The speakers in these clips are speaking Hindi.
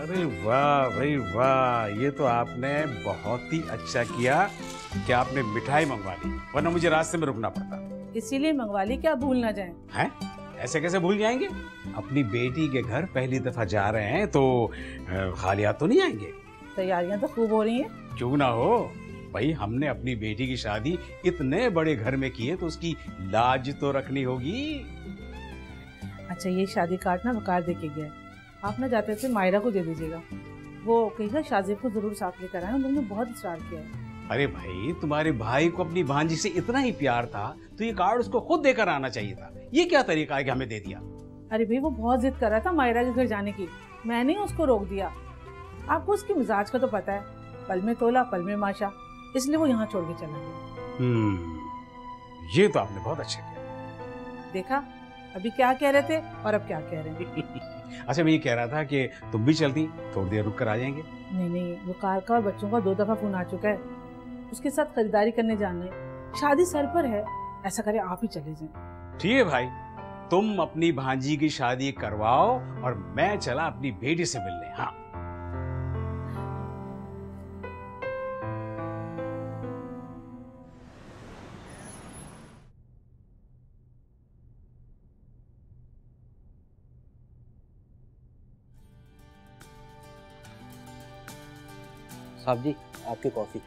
अरे वाह भाई वाह, ये तो आपने बहुत ही अच्छा किया कि आपने मिठाई मंगवा ली, वरना मुझे रास्ते में रुकना पड़ता। इसीलिए मंगवा ली कि आप भूल ना जाएं। हैं? ऐसे कैसे भूल जाएंगे? अपनी बेटी के घर पहली दफा जा रहे हैं तो खाली हाथ तो नहीं आएंगे। तैयारियां तो खूब हो रही हैं। क्यों ना हो भाई, हमने अपनी बेटी की शादी इतने बड़े घर में की है तो उसकी लाज तो रखनी होगी। अच्छा, ये शादी कार्ड ना वकार दे के गया है, आप ना जाते थे मायरा को दे दीजिएगा। वो कहेगा शाजिब को जरूर साथ लेकर आए, उन्होंने बहुत इशरार किया है। अरे भाई, तुम्हारे भाई को अपनी भांजी से इतना ही प्यार था तो ये कार्ड उसको खुद देकर आना चाहिए था। ये क्या तरीका है कि हमें दे दिया? अरे भाई, वो बहुत जिद कर रहा था मायरा के घर जाने की, मैंने उसको रोक दिया। आपको उसके मिजाज का तो पता है, पल में तोला पल में माशा, इसलिए वो यहाँ छोड़ के चला गया। ये तो आपने बहुत अच्छा किया। देखा, अभी क्या कह रहे थे और अब क्या कह रहे हैं। अच्छा, मैं ये कह रहा था कि तुम भी चलती, थोड़ी देर रुक कर आ जाएंगे। नहीं, वो कार का और बच्चों का 2 दफा फोन आ चुका है, उसके साथ खरीदारी करने जाना है, शादी सर पर है, ऐसा करे आप ही चले जाएं। ठीक है भाई, तुम अपनी भांजी की शादी करवाओ और मैं चला अपनी बेटी से मिलने। हाँ, साहब जी, आपकी कॉफी।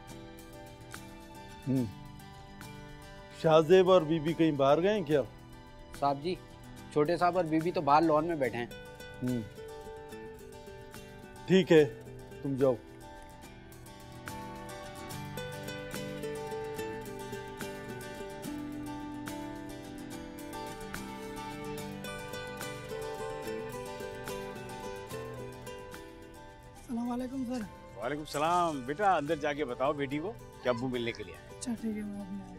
शाहजेब और बीबी कहीं बाहर गए क्या? साहब जी, छोटे साहब और बीबी तो बाहर लॉन में बैठे हैं। ठीक है, तुम जाओ। अस्सलामुअलैकुम सर। वालेकुम सलाम। बेटा, अंदर जाके बताओ बेटी को कि अब्बू मिलने के लिए आए। अच्छा ठीक है, मैं अभी आया।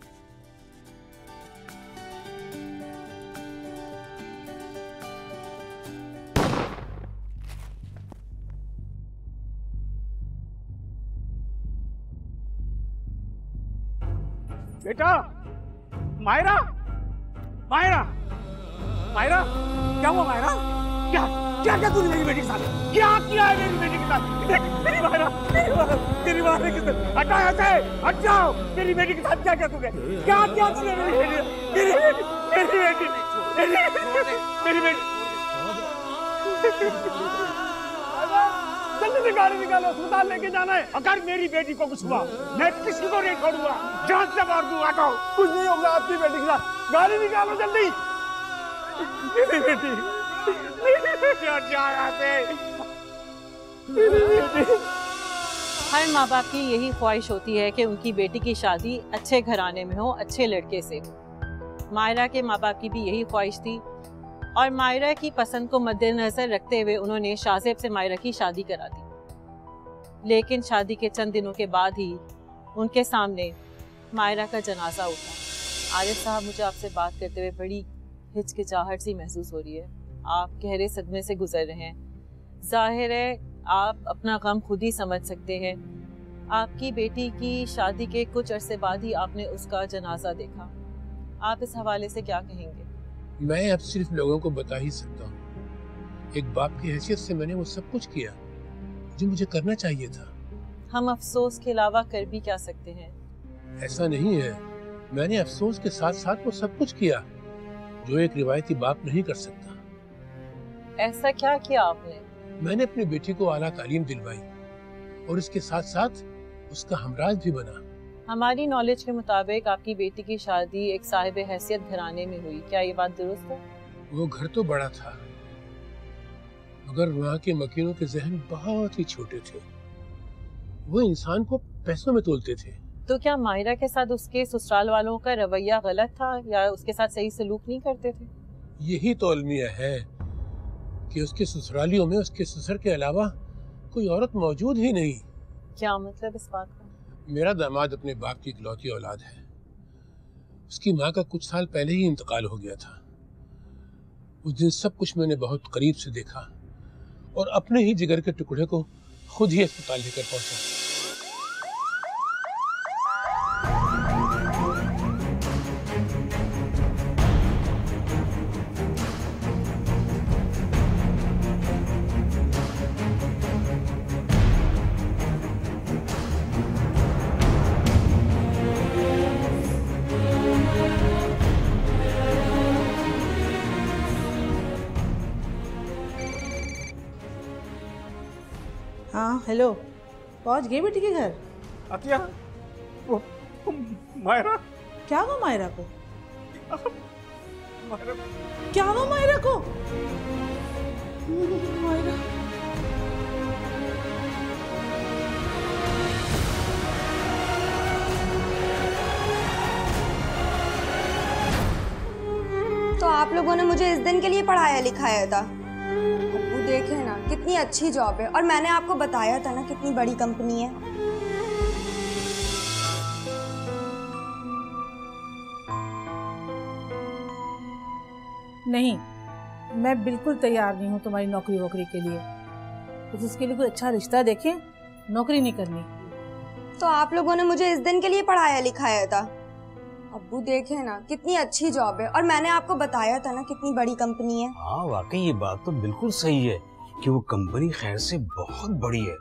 बेटा, मायरा, मायरा, मायरा, क्या हुआ मायरा? क्या क्या क्या तूने मेरी बेटी के साथ क्या किया है? मेरी बेटी के साथ मेरी मायरा, मेरी मायरा के साथ हटा, ऐसे हट जाओ। मेरी बेटी के साथ क्या क्या तूने क्या क्या तूने मेरी बेटी, मेरी बेटी, मेरी बेटी। जल्दी से गाड़ी निकालो, अस्पताल लेके जाना है। अगर मेरी बेटी को कुछ हुआ मैं किसी को नहीं छोड़ूंगा, जान से मार दूंगा। हटाओ, कुछ नहीं होगा आपकी बेटी के साथ। गाड़ी निकालो जल्दी। मेरी बेटी, मेरी बेटी हट जाओ यहाँ से। हर माँ बाप की यही ख्वाहिश होती है कि उनकी बेटी की शादी अच्छे घराने में हो, अच्छे लड़के से। मायरा के माँ बाप की भी यही ख्वाहिश थी और मायरा की पसंद को मद्देनजर रखते हुए उन्होंने शाहजेब से मायरा की शादी करा दी। लेकिन शादी के चंद दिनों के बाद ही उनके सामने मायरा का जनाजा उठा। आरिफ साहब, मुझे आपसे बात करते हुए बड़ी हिचकिचाहट सी महसूस हो रही है। आप गहरे सदमे से गुजर रहे हैं। जाहिर है आप अपना गम खुद ही समझ सकते हैं। आपकी बेटी की शादी के कुछ अरसे बाद ही आपने उसका जनाजा देखा। आप इस हवाले से क्या कहेंगे? मैं अब सिर्फ लोगों को बता ही सकता हूँ। एक बाप की हैसियत से मैंने वो सब कुछ किया जो मुझे करना चाहिए था। हम अफसोस के अलावा कर भी क्या सकते हैं? ऐसा नहीं है, मैंने अफसोस के साथ साथ वो सब कुछ किया जो एक रिवायती बाप नहीं कर सकता। ऐसा क्या किया आपने? मैंने अपनी बेटी को आला तालीम दिलवाई और इसके साथ साथ उसका हमराज भी बना। हमारी नॉलेज के मुताबिक आपकी बेटी की शादी एक साहिब हैसियत घराने में हुई, क्या ये बात दुरुस्त है? वो घर तो बड़ा था मगर वहाँ के मकीनों के जहन बहुत ही छोटे थे। वो इंसान को पैसों में तोलते थे। तो क्या मायरा के साथ उसके ससुराल वालों का रवैया गलत था या उसके साथ सही सलूक नहीं करते थे? यही तो अलमिया है कि उसके ससुरालियों में उसके ससुर के अलावा कोई औरत मौजूद ही नहीं। क्या मतलब इस बात का? मेरा दामाद अपने बाप की इकलौती औलाद है। उसकी माँ का कुछ साल पहले ही इंतकाल हो गया था। उस दिन सब कुछ मैंने बहुत करीब से देखा और अपने ही जिगर के टुकड़े को खुद ही अस्पताल लेकर पहुंचा। हाँ हेलो, पहुंच गए बेटी के घर? अतिया, वो मायरा, क्या हुआ मायरा को? मायरा, क्या हुआ मायरा को? मायरा तो आप लोगों ने मुझे इस दिन के लिए पढ़ाया लिखाया था। अब्बू देखे ना कितनी अच्छी जॉब है, और मैंने आपको बताया था ना कितनी बड़ी कंपनी है। नहीं, मैं बिल्कुल तैयार नहीं हूँ तुम्हारी नौकरी वोकरी के लिए। तो इसके लिए कोई अच्छा रिश्ता देखें, नौकरी नहीं करनी। तो आप लोगों ने मुझे इस दिन के लिए पढ़ाया लिखाया था। अब्बू देखे ना कितनी अच्छी जॉब है, और मैंने आपको बताया था ना कितनी बड़ी कंपनी है। हाँ वाकई ये बात तो बिल्कुल सही है कि वो कंपनी खैर से बहुत बड़ी है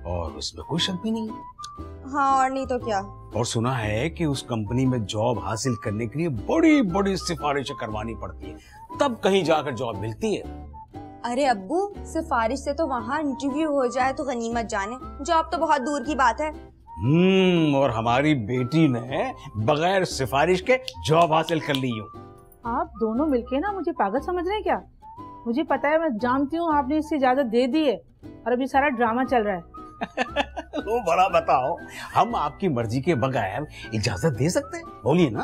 और उसमें कोई शक भी नहीं है। हाँ और नहीं तो क्या। और सुना है कि उस कंपनी में जॉब हासिल करने के लिए बड़ी बड़ी सिफारिशें करवानी पड़ती है, तब कहीं जाकर जॉब मिलती है। अरे अब्बू, सिफारिश से तो वहाँ इंटरव्यू हो जाए तो गनीमत जाने, जॉब तो बहुत दूर की बात है। और हमारी बेटी ने बगैर सिफारिश के जॉब हासिल कर ली हूँ। आप दोनों मिलके ना मुझे पागल समझ रहे हैं क्या? मुझे पता है, मैं जानती हूँ आपने इससे इजाजत दे दी है और अभी सारा ड्रामा चल रहा है। वो बड़ा बताओ, हम आपकी मर्जी के बगैर इजाजत दे सकते हैं? बोलिए ना।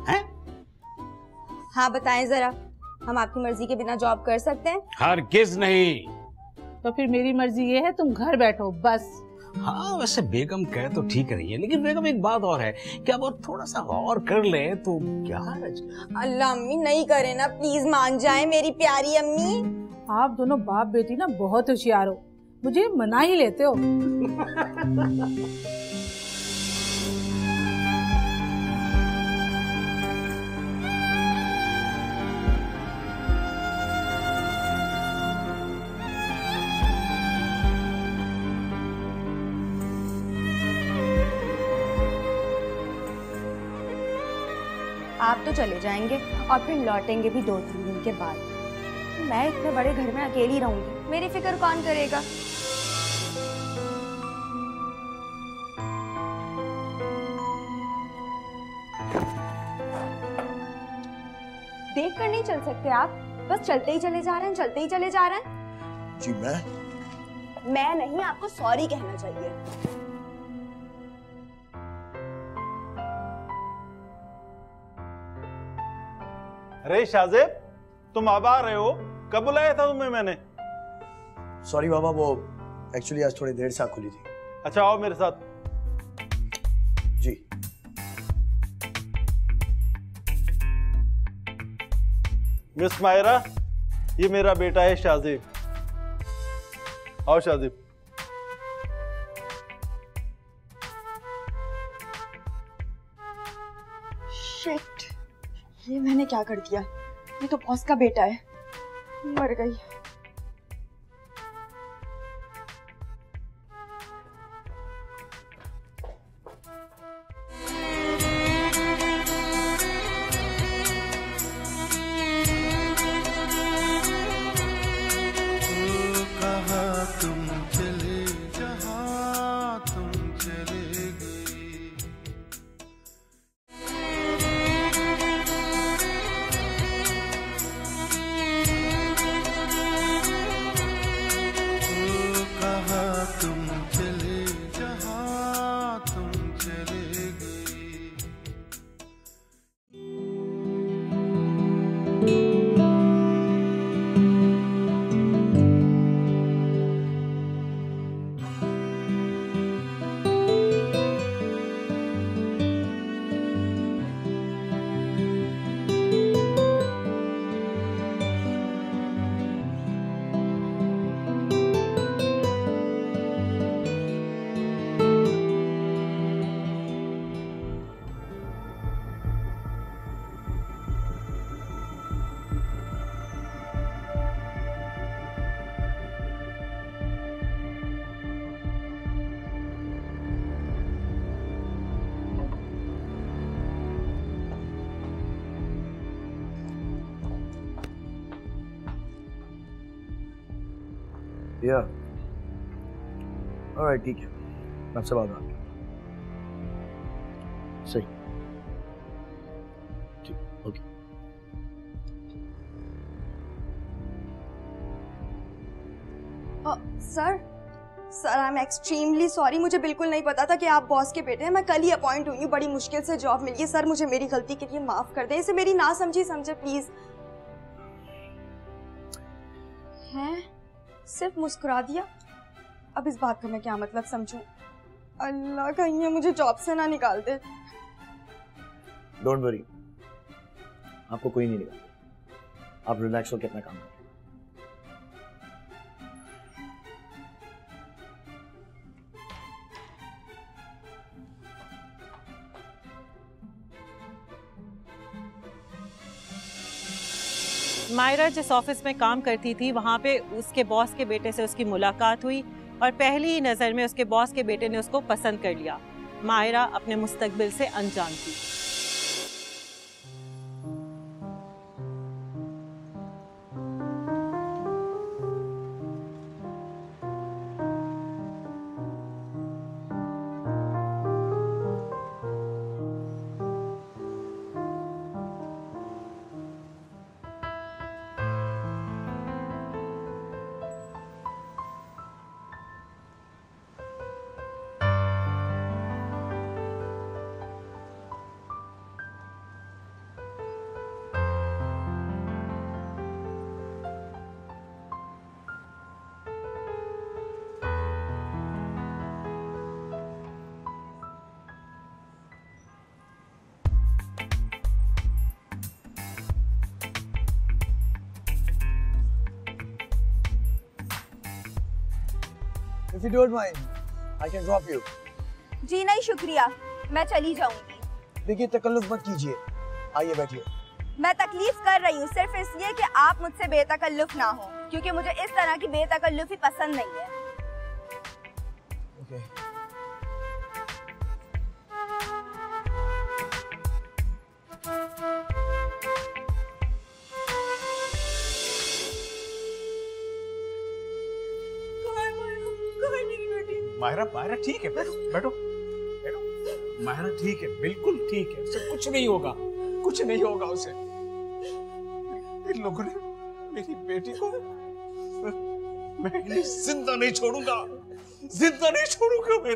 हैं? हाँ बताएं जरा, हम आपकी मर्जी के बिना जॉब कर सकते हैं? हरगिज़ नहीं। तो फिर मेरी मर्जी ये है, तुम घर बैठो बस। हाँ वैसे बेगम कह तो ठीक रही है, लेकिन बेगम एक बात और है कि अब और थोड़ा सा और कर ले तो क्या हर्ज। अल्लाह अम्मी नहीं करे ना, प्लीज मान जाए मेरी प्यारी अम्मी। आप दोनों बाप बेटी ना बहुत होशियार हो, मुझे मना ही लेते हो। आप तो चले जाएंगे और फिर लौटेंगे भी 2-3 दिन के बाद। मैं इतने बड़े घर में अकेली रहूंगी, मेरी फिक्र कौन करेगा? देख कर नहीं चल सकते आप? बस चलते ही चले जा रहे हैं, चलते ही चले जा रहे हैं। जी मैं नहीं, आपको सॉरी कहना चाहिए। अरे शाहजेब, तुम अब आ रहे हो? कब बुलाया था तुम्हें मैंने? सॉरी बाबा, वो एक्चुअली आज थोड़ी देर से आँख खुली थी। अच्छा आओ मेरे साथ। जी मिस मायरा, ये मेरा बेटा है शाहजेब। आओ शाहजेब। शिट, ये मैंने क्या कर दिया? ये तो बॉस का बेटा है। मर गई। ऑलराइट, ठीक है, मैं आपसे बात करता हूँ। सही, ठीक, okay. Sir I am extremely sorry, मुझे बिल्कुल नहीं पता था कि आप बॉस के बेटे हैं। मैं कल ही अपॉइंट हुई हूँ, बड़ी मुश्किल से जॉब मिली है। सर मुझे मेरी गलती के लिए माफ कर दें, इसे मेरी ना समझे प्लीज। हैं? सिर्फ मुस्कुरा दिया? अब इस बात का मैं क्या मतलब समझूं? अल्लाह कहीं ये मुझे जॉब से ना निकाल दे। डोंट वरी, आपको कोई नहीं निकाल, आप रिलैक्स होकर अपना काम करें। मायरा जिस ऑफिस में काम करती थी वहाँ पे उसके बॉस के बेटे से उसकी मुलाकात हुई और पहली ही नज़र में उसके बॉस के बेटे ने उसको पसंद कर लिया। मायरा अपने मुस्तकबिल से अनजान थी। If you don't mind, I can drop you. जी नहीं शुक्रिया, मैं चली जाऊंगी। देखिए तकल्लुफ मत कीजिए, आइए बैठिए। मैं तकलीफ कर रही हूँ सिर्फ इसलिए कि आप मुझसे बेतकल्लुफ ना हो, क्योंकि मुझे इस तरह की बेतकल्लुफी पसंद नहीं है। Okay. मायरा, मायरा ठीक है, बैठो बैठो बैठो। मायरा ठीक है, बिल्कुल ठीक है, उसे कुछ नहीं होगा, कुछ नहीं होगा उसे। इन लोगों ने मेरी बेटी को, मैं इन्हें जिंदा नहीं छोड़ूंगा, जिंदा नहीं छोड़ूंगा, मैं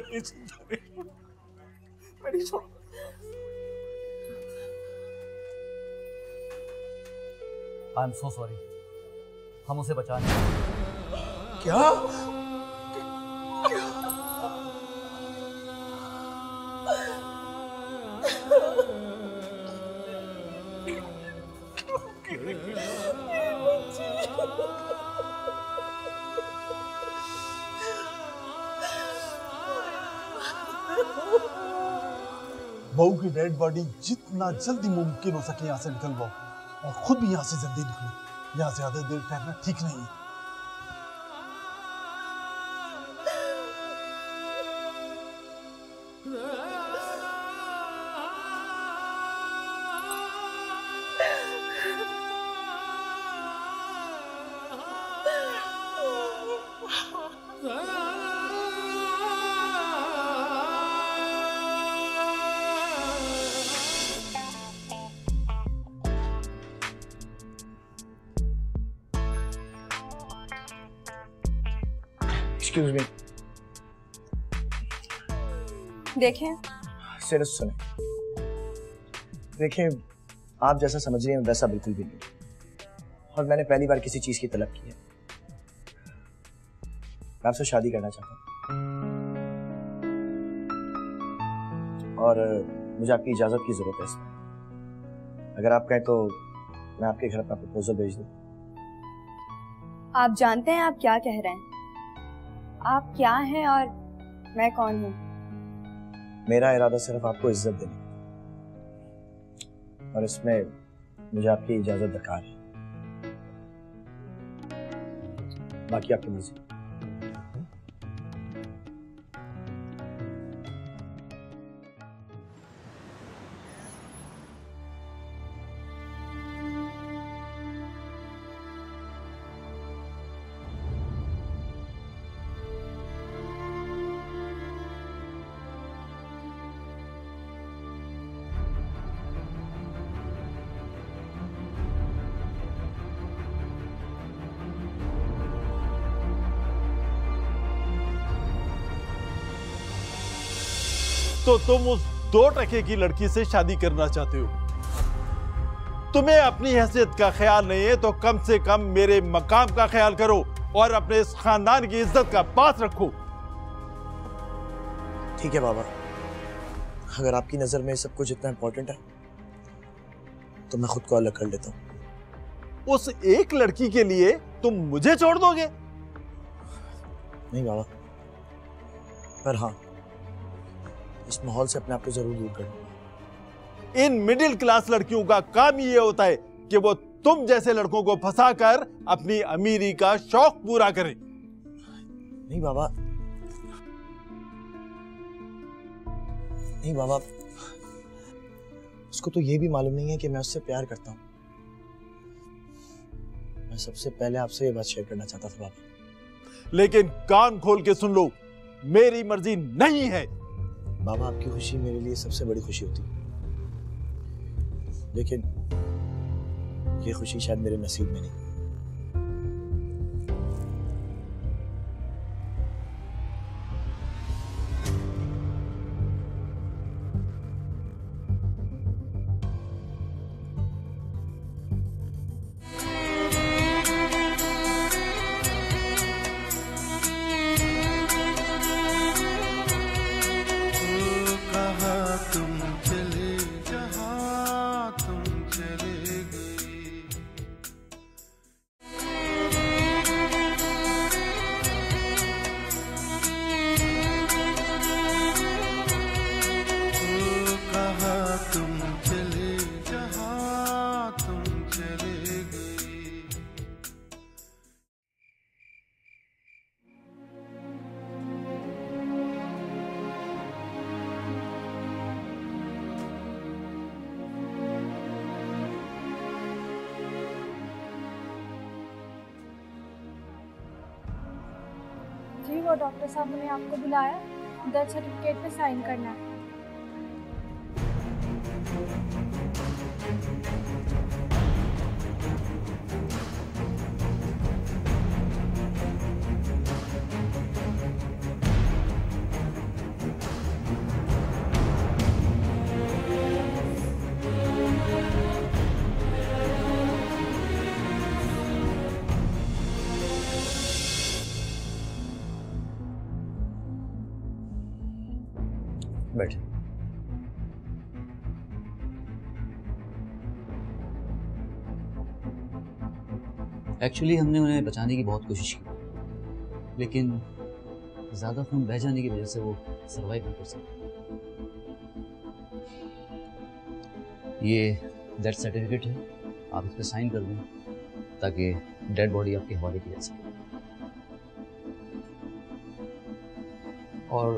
नहीं छोड़ूंगा। आई एम सो सॉरी, हम उसे बचा नहीं। क्या? बहू की डेड बॉडी जितना जल्दी मुमकिन हो सके यहाँ से निकलवाओ, और खुद भी यहाँ से जल्दी निकलो। यहाँ ज्यादा देर ठहरना ठीक नहीं है। Excuse me. देखें, सिर्फ सुने। देखिए, आप जैसा समझ रही हैं वैसा बिल्कुल भी नहीं, और मैंने पहली बार किसी चीज की तलब की है। मैं आपसे शादी करना चाहता हूँ, और मुझे आपकी इजाजत की जरूरत है इसमें। अगर आप कहें तो मैं आपके घर अपना प्रपोजल भेज दूं। आप जानते हैं आप क्या कह रहे हैं? आप क्या हैं और मैं कौन हूँ? मेरा इरादा सिर्फ आपको इज्जत देने, और इसमें मुझे आपकी इजाजत दरकार है। बाकी आपकी मर्जी। तो तुम उस 2% की लड़की से शादी करना चाहते हो। तुम्हें अपनी हैसियत का ख्याल नहीं है तो कम से कम मेरे मकाम का ख्याल करो और अपने इस खानदान की इज्जत का पास रखो। ठीक है बाबा, अगर आपकी नजर में सब कुछ इतना इंपॉर्टेंट है तो मैं खुद को अलग कर लेता हूं। उस एक लड़की के लिए तुम मुझे छोड़ दोगे? नहीं बाबा, पर हाँ, इस माहौल से अपने आप को जरूर दूर कर लूंगा। इन मिडिल क्लास लड़कियों का काम ये होता है कि वो तुम जैसे लड़कों को फंसाकर अपनी अमीरी का शौक पूरा करें। नहीं बाबा, नहीं बाबा, उसको तो ये भी मालूम नहीं है कि मैं उससे प्यार करता हूं। मैं सबसे पहले आपसे ये बात शेयर करना चाहता था बाबा। लेकिन कान खोल के सुन लो, मेरी मर्जी नहीं है। बाबा, आपकी खुशी मेरे लिए सबसे बड़ी खुशी होती है, लेकिन ये खुशी शायद मेरे नसीब में नहीं। जी, वो डॉक्टर साहब ने आपको बुलाया, डेथ सर्टिफिकेट पे साइन करना है। बैठे। एक्चुअली हमने उन्हें बचाने की बहुत कोशिश की, लेकिन ज़्यादा खून बह जाने की वजह से वो सर्वाइव नहीं कर सके। ये डेथ सर्टिफिकेट है, आप इस पर साइन कर दें ताकि डेड बॉडी आपके हवाले की जा सके। और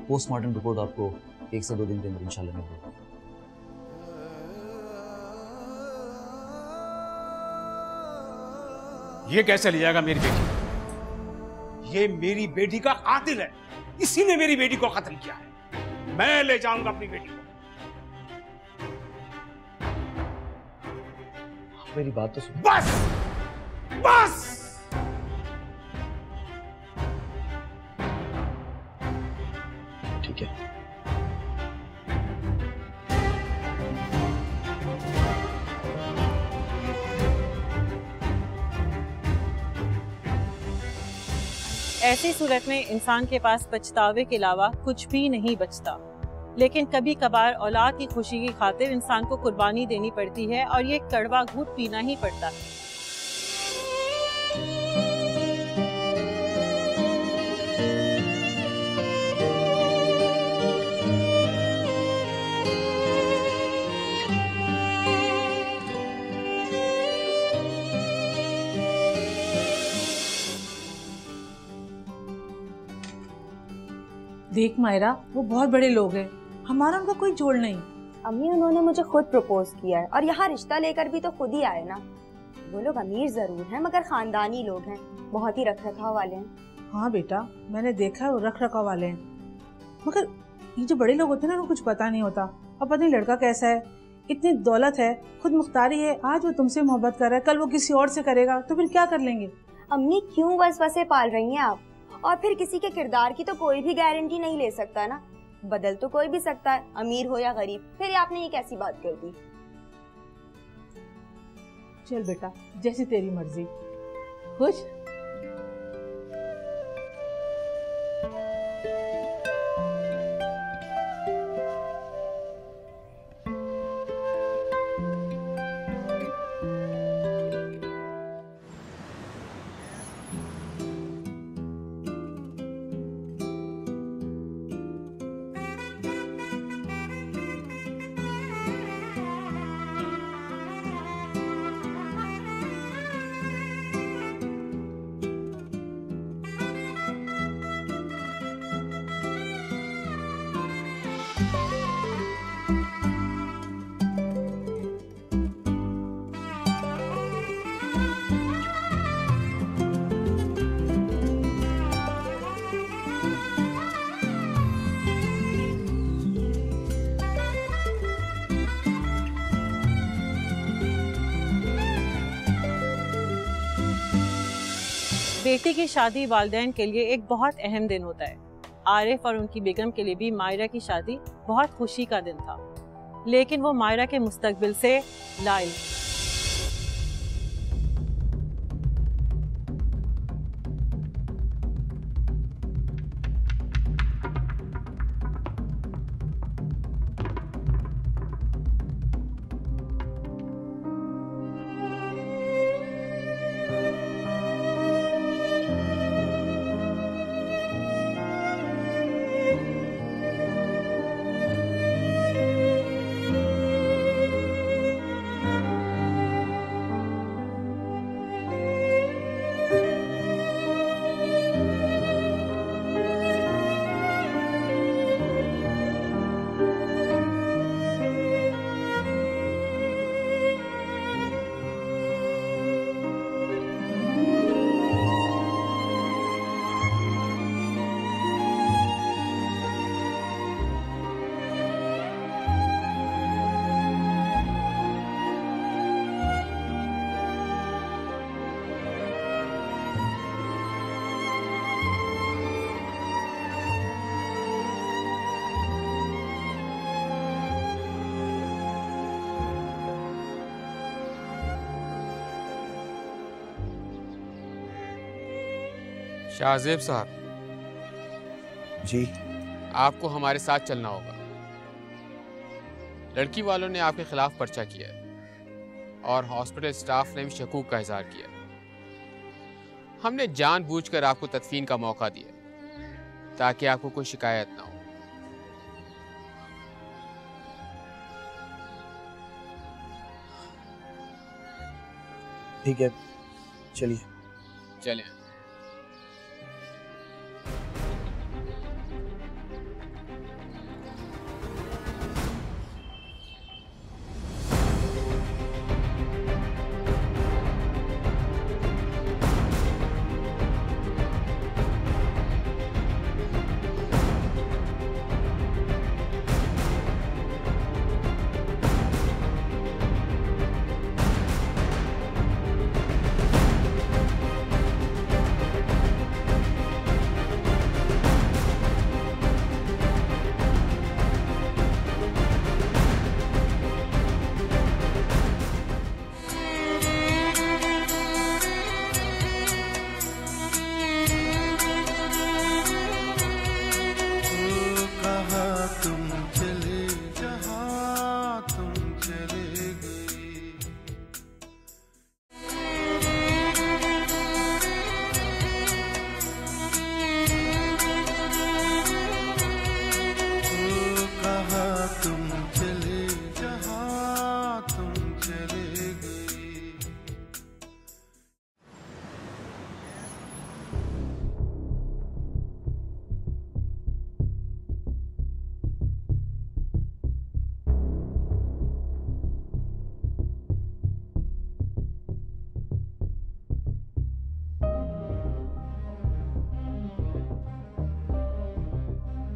पोस्टमार्टम रिपोर्ट आपको 1 से 2 दिन के अंदर इंशाल्लाह मिल जाएगी। ये कैसे ले जाएगा मेरी बेटी? ये मेरी बेटी का कातिल है, इसी ने मेरी बेटी को कत्ल किया है। मैं ले जाऊंगा अपनी बेटी को। मेरी बात तो सुनो। बस बस, ठीक है। ऐसी सूरत में इंसान के पास पछतावे के अलावा कुछ भी नहीं बचता, लेकिन कभी कभार औलाद की खुशी की खातिर इंसान को कुर्बानी देनी पड़ती है और ये कड़वा घूंट पीना ही पड़ता है। देख मायरा, वो बहुत बड़े लोग हैं, हमारा उनका कोई जोड़ नहीं। अम्मी, उन्होंने मुझे खुद प्रपोज किया है और यहाँ रिश्ता लेकर भी तो खुद ही आए ना। वो लोग अमीर जरूर हैं मगर खानदानी लोग हैं, बहुत ही रख रखाव वाले हैं। हाँ बेटा, मैंने देखा है वो रख रखाव वाले हैं, मगर ये जो बड़े लोग होते हैं ना, उनको कुछ पता नहीं होता। अब पता नहीं लड़का कैसा है, इतनी दौलत है, खुद मुख्तारी है, आज वो तुमसे मोहब्बत कर रहा है, कल वो किसी और से करेगा, तो फिर क्या कर लेंगे? अम्मी, क्यों वसवसे पाल रही हैं आप? और फिर किसी के किरदार की तो कोई भी गारंटी नहीं ले सकता ना। बदल तो कोई भी सकता है, अमीर हो या गरीब। फिर आपने ये कैसी बात कर दी? चल बेटा, जैसी तेरी मर्जी। खुश? बेटी की शादी वालिदैन के लिए एक बहुत अहम दिन होता है। आरिफ और उनकी बेगम के लिए भी मायरा की शादी बहुत खुशी का दिन था, लेकिन वो मायरा के मुस्तकबिल से लाइल। शाहजेब साहब जी, आपको हमारे साथ चलना होगा। लड़की वालों ने आपके खिलाफ पर्चा किया है और हॉस्पिटल स्टाफ ने भी शकूक का इजहार किया। हमने जानबूझकर आपको तदफीन का मौका दिया ताकि आपको कोई शिकायत ना हो। ठीक है, चलिए। चलें।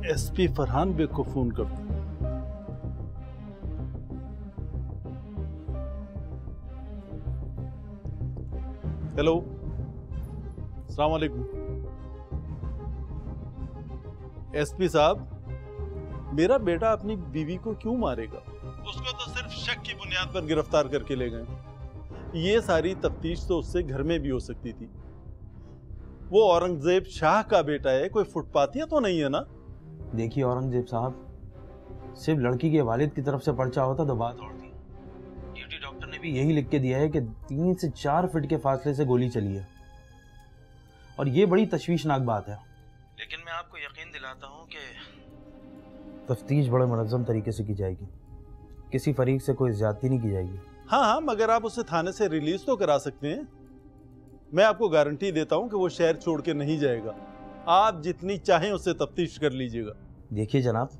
एसपी फरहान बेग को फोन कर दो। हेलो, अस्सलाम वालेकुम। एसपी साहब, मेरा बेटा अपनी बीवी को क्यों मारेगा? उसको तो सिर्फ शक की बुनियाद पर गिरफ्तार करके ले गए। ये सारी तफ्तीश तो उससे घर में भी हो सकती थी। वो औरंगजेब शाह का बेटा है, कोई फुटपाथिया तो नहीं है ना? देखिए औरंगजेब साहब, सिर्फ लड़की के वालिद की तरफ से पर्चा होता तो बात और थी। ड्यूटी डॉक्टर ने भी यही लिख के दिया है कि 3 से 4 फीट के फासले से गोली चली है, और ये बड़ी तशवीशनाक बात है। लेकिन मैं आपको यकीन दिलाता हूँ कि तफ्तीश बड़े मुनज़्ज़म तरीके से की जाएगी, किसी फरीक से कोई ज्यादती नहीं की जाएगी। हाँ, मगर आप उसे थाने से रिलीज तो करा सकते हैं। मैं आपको गारंटी देता हूं कि वो शहर छोड़ के नहीं जाएगा। आप जितनी चाहें उससे तफ्तीश कर लीजिएगा। देखिए जनाब,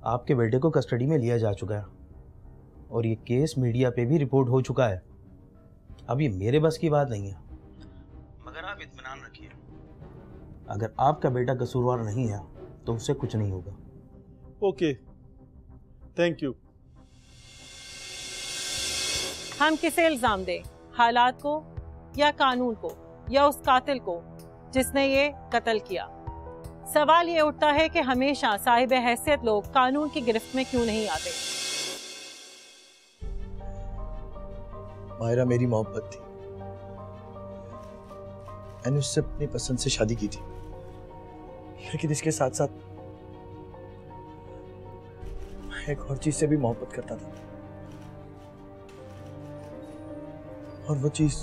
आपके बेटे को कस्टडी में लिया जा चुका है और ये केस मीडिया पे भी रिपोर्ट हो चुका है। अब ये मेरे बस की बात नहीं है, मगर आप इत्मीनान रखिए, अगर आपका बेटा कसूरवार नहीं है तो उससे कुछ नहीं होगा। Okay, thank you. हम किसे इल्जाम दें, हालात को या कानून को या उस कातिल को जिसने ये कत्ल किया? सवाल ये उठता है कि हमेशा साहिब हैसियत लोग कानून की गिरफ्त में क्यों नहीं आते? मायरा मेरी मोहब्बत थी, मैंने उससे अपनी पसंद से शादी की थी, लेकिन इसके साथ साथ मैं एक और चीज से भी मोहब्बत करता था, और वो चीज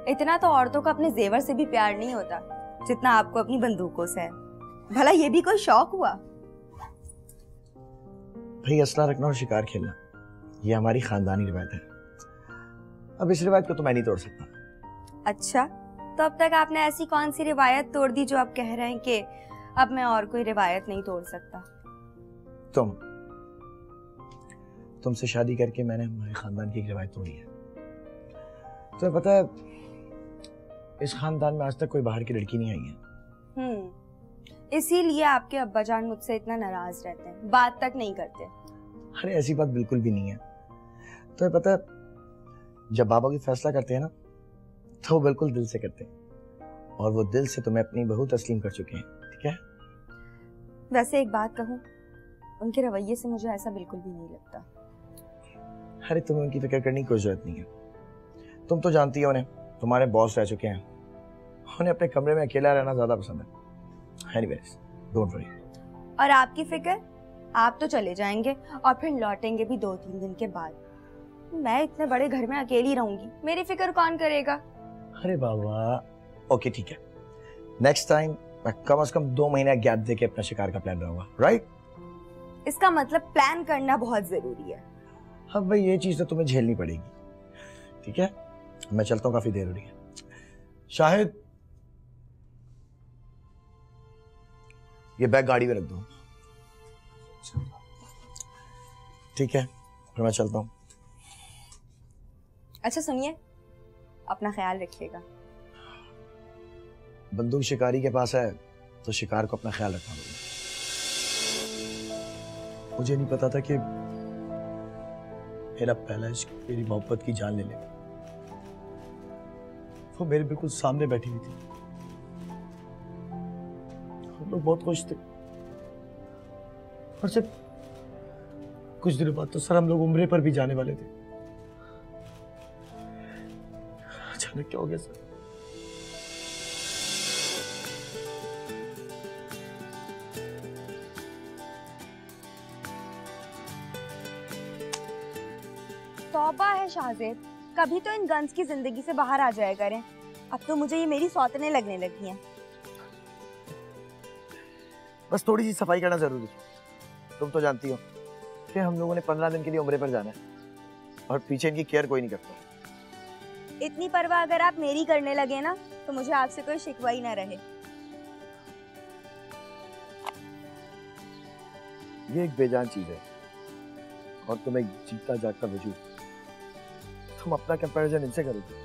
इतना तो औरतों का अपने जेवर से भी प्यार नहीं होता जितना आपको अपनी बंदूकों से है। भला ये भी कोई शौक हुआ? भाई, असला रखना और शिकार खेलना ये हमारी खानदानी रिवायत है। अब इस रिवायत को तो मैं नहीं तोड़ सकता। अच्छा, तो अब तक आपने ऐसी कौन सी रिवायत तोड़ दी जो आप कह रहे हैं कि अब मैं और कोई रिवायत नहीं तोड़ सकता? तुमसे शादी करके मैंने हमारे खानदान की एक रिवायत तोड़ी है। तुम्हें पता है, इस खानदान में आज तक कोई बाहर की लड़की नहीं आई है। इसीलिए आपके अब्बा जान मुझसे इतना नाराज रहते हैं, बात तक नहीं करते। अरे ऐसी बात बिल्कुल भी नहीं है। तुम्हें पता है, जब बाबा की फैसला करते हैं ना, तो वो बिल्कुल दिल से करते हैं, और वो दिल से तुम्हें अपनी बहू तस्लीम कर चुके हैं। ठीक है? वैसे एक बात कहूँ, उनके रवैये से मुझे ऐसा बिल्कुल भी नहीं लगता। अरे तुम्हें उनकी फिक्र करने की कोई जरूरत नहीं है। तुम तो जानती हो उन्हें, तुम्हारे बॉस रह चुके हैं, उन्हें अपने कमरे में अकेला रहना ज्यादा पसंद है। Anyways, don't worry. और आपकी फिक्र? आप तो चले जाएंगे और फिर लौटेंगे भी 2-3 दिन के बाद। मैं इतने बड़े घर में अकेली रहूंगी, मेरी फिक्र कौन करेगा? अरे बाबा, ओके ठीक है, नेक्स्ट टाइम मैं कम से कम 2 महीने गैप देके अपना शिकार का प्लान बनाऊंगा, राइट? इसका मतलब प्लान करना बहुत जरूरी है। अब भाई ये चीज तो तुम्हें झेलनी पड़ेगी, ठीक है? मैं चलता हूँ, काफी देर हो रही है। शाहिद, ये बैग गाड़ी में रख दो। ठीक है, फिर मैं चलता हूँ। अच्छा सुनिए, अपना ख्याल रखिएगा। बंदूक शिकारी के पास है तो शिकार को अपना ख्याल रखना होगा। मुझे नहीं पता था कि मेरा पहला इश्क मेरी मोहब्बत की जान ले लेगा। वो मेरे बिल्कुल सामने बैठी हुई थी, हम लोग बहुत खुश थे, और जब कुछ दिनों बाद तो सर हम लोग उम्रे पर भी जाने वाले थे। अचानक क्या हो गया सर? तौबा है शाहजेब, कभी तो इन गन्स की जिंदगी से बाहर आ जाया करें। अब तो मुझे ये मेरी सौतने लगने लगी हैं। बस थोड़ी सी सफाई करना जरूरी है। तुम तो जानती हो कि हम लोगों ने 15 दिन के लिए उम्रे पर जाना है, और पीछे इनकी केयर कोई नहीं करता। इतनी परवाह अगर आप मेरी करने लगे ना, तो मुझे आपसे कोई शिकवा ही ना रहे। ये एक बेजान चीज है, और तुम एक जीता जागता वजूद। तुम अपना कंपैरिजन इनसे करोगे?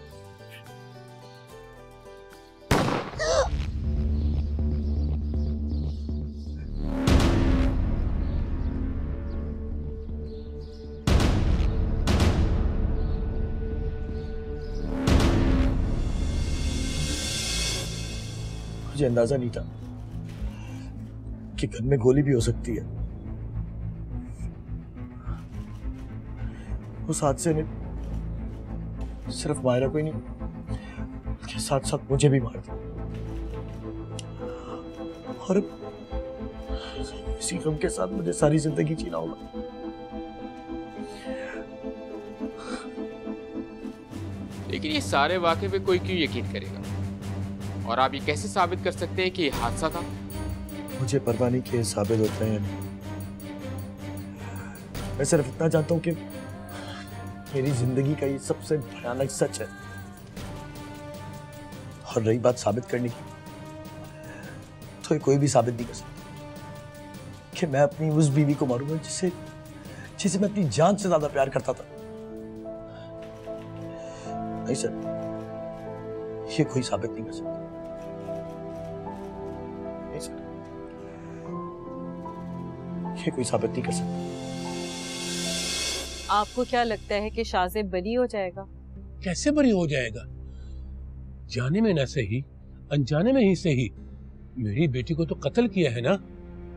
मुझे अंदाजा नहीं था कि घर में गोली भी हो सकती है। उस हादसे ने सिर्फ मायरा को ही नहीं, उसके साथ साथ मुझे भी मार दिया। और इसी गम के साथ मुझे सारी जिंदगी जीना होगा। लेकिन ये सारे वाक़े पे कोई क्यों यकीन करेगा? और आप ये कैसे साबित कर सकते हैं कि ये हादसा था? मुझे परवाह नहीं कि साबित होता है या नहीं। मैं सिर्फ इतना जानता हूं कि मेरी जिंदगी का ये सबसे भयानक सच है। और रही बात साबित करने की, तो ये कोई भी साबित नहीं कर सकता कि मैं अपनी उस बीवी को मारूंगा जिसे मैं अपनी जान से ज्यादा प्यार करता था। नहीं सर, ये कोई साबित नहीं कर सकता। नहीं सर, ये कोई साबित नहीं कर सकता। आपको क्या लगता है कि शाज़ेब बरी हो जाएगा? कैसे बरी हो जाएगा? जाने में ना सही, अनजाने में ही सही, मेरी बेटी को तो कत्ल किया है ना।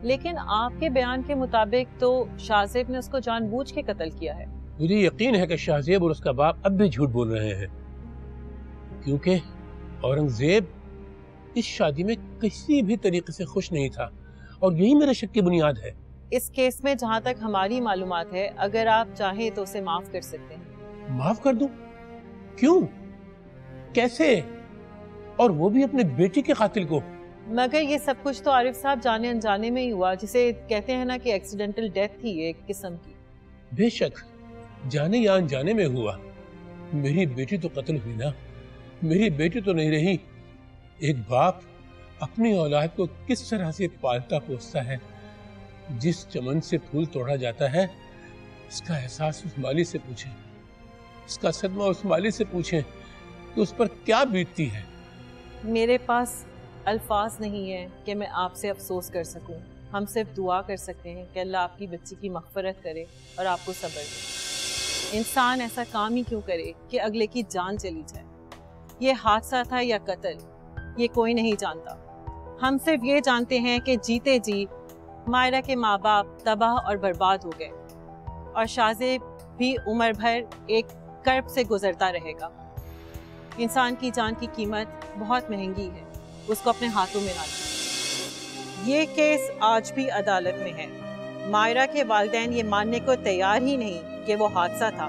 लेकिन आपके बयान के मुताबिक तो शाज़ेब ने उसको जानबूझ के कत्ल किया है। मुझे यकीन है कि शाहजेब और उसका बाप अब भी झूठ बोल रहे हैं, क्योंकि औरंगजेब इस शादी में किसी भी तरीके से खुश नहीं था, और यही मेरे शक की बुनियाद है। इस केस में जहाँ तक हमारी मालूमात है, अगर आप चाहें तो उसे माफ कर सकते हैं। माफ कर दूं? क्यों? कैसे? और वो भी अपने बेटी के कातिल को? मगर ये सब कुछ तो आरिफ साहब जाने अनजाने में ही हुआ, जिसे कहते हैं ना कि एक्सीडेंटल डेथ थी एक किस्म की। बेशक जाने या अनजाने में हुआ, मेरी बेटी तो कत्ल हुई ना, मेरी बेटी तो नहीं रही। एक बाप अपनी औलाद को किस तरह से पालता पोसता है। जिस चमन से फूल तोड़ा जाता है, इसका एहसास उस माली से पूछें, इसका सदमा उस माली से पूछें कि उस पर क्या बीतती है। मेरे पास अल्फाज नहीं है कि मैं आपसे अफसोस कर सकूं। हम सिर्फ दुआ कर सकते हैं कि अल्लाह आपकी बच्ची की मग़फ़िरत करे और आपको सब्र दे। इंसान ऐसा काम ही क्यों करे कि अगले की जान चली जाए? ये हादसा था या कत्ल, ये कोई नहीं जानता। हम सिर्फ ये जानते हैं कि जीते जी मायरा के माँ बाप तबाह और बर्बाद हो गए, और शाज़ेब भी उम्र भर एक कर्ब से गुजरता रहेगा। इंसान की जान की कीमत बहुत महंगी है, उसको अपने हाथों में ना लें। ये केस आज भी अदालत में है। मायरा के वालिदैन ये मानने को तैयार ही नहीं कि वो हादसा था,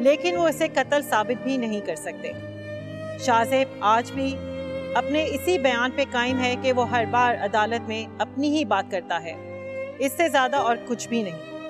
लेकिन वो इसे कत्ल साबित भी नहीं कर सकते। शाज़ेब आज भी अपने इसी बयान पे कायम है कि वो हर बार अदालत में अपनी ही बात करता है, इससे ज़्यादा और कुछ भी नहीं।